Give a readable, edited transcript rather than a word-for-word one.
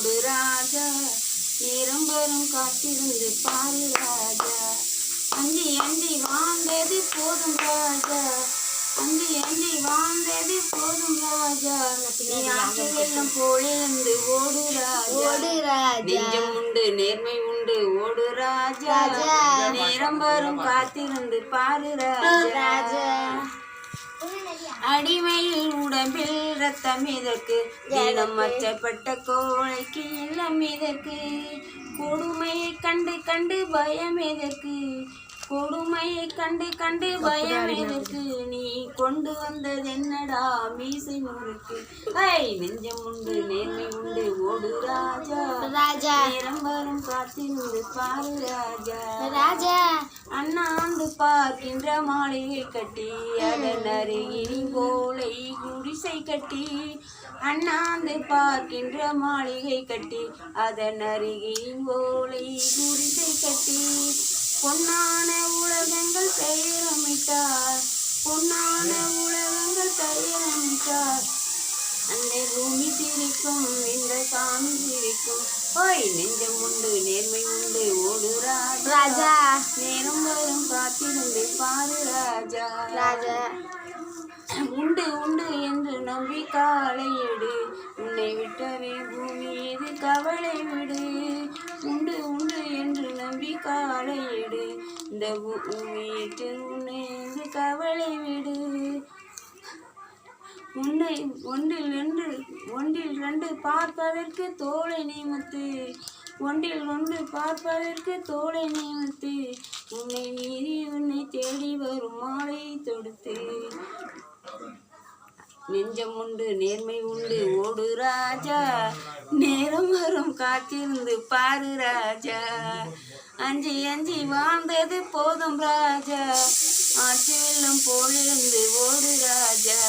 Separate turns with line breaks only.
ஓடு ராஜா, நேரம் வரும் காத்திருந்து பாரு ராஜா. அஞ்சி அஞ்சி வாழ்ந்தது போதும் ராஜா, அஞ்சி அஞ்சி வாழ்ந்தது போதும் ராஜா. நீ ஆற்று வெள்ளம் போலிருந்து ஓடு ராஜா, நெஞ்சம் உண்டு நேர்மை உண்டு ஓடு ராஜா. நேரம் வரும் காத்திருந்து பாரு ராஜா. அடிமையில் உடம்பில் ரத்தம் இதற்கு, தினம் அச்சப்பட்ட கோழைக்கு இல்லம் இதற்கு. கொடுமையை கண்டு கண்டு பயம் எதற்கு, கொடுமையை கண்டு கண்டு பயம் எதற்கு. நீ கொண்டு வந்தது என்னடா மீசை முறுக்கு. நெஞ்சம் உண்டு நேர்மை உண்டு ஓடு ராஜா, நேரம் வரும் காத்திருந்து பாரு ராஜா. அண்ணாந்து பார்க்கின்ற மாளிகை கட்டி, அதன் அருகில் போலை குடிசை கட்டி. அண்ணாந்து பார்க்கின்ற மாளிகை கட்டி, அதன் அருகில் போலை குடிசை கட்டி. பொன்னான உலகங்கள் பெயரமிட்டார், பொன்னான உலகங்கள் பெயரமிட்டார். அந்த பூமி சிரிக்கும், இந்த சாமி சிரிக்கும். நெஞ்சம் உண்டு நேர்மை உண்டு ஓடு ராஜா, நேரம் வரும் காத்திருந்து பாரு ராஜா. உண்டு உண்டு என்று நம்பி காலை எடு, உன்னை விட்டவே பூமி இது கவலை விடு. உண்டு உண்டு என்று நம்பி காலை எடு, இந்த பூமியிட்டு உன்னை இது கவலை விடு. உன்னை ஒன்றில் ரெண்டு பார்ப்பதற்கு தோளை நிமித்து, ஒன்றில் ஒன்று பார்ப்பதற்கு தோளை நிமித்து. உன்னை மீறி உன்னை தேடி வரும் மாலை தொடுத்து. நெஞ்சம் உண்டு நேர்மை உண்டு ஓடு ராஜா, நேரம் வரும் காத்திருந்து பாரு ராஜா. அஞ்சி அஞ்சி வாழ்ந்தது போதும் ராஜா, ஆற்று வெள்ளம் போலிருந்து ஓடு ராஜா.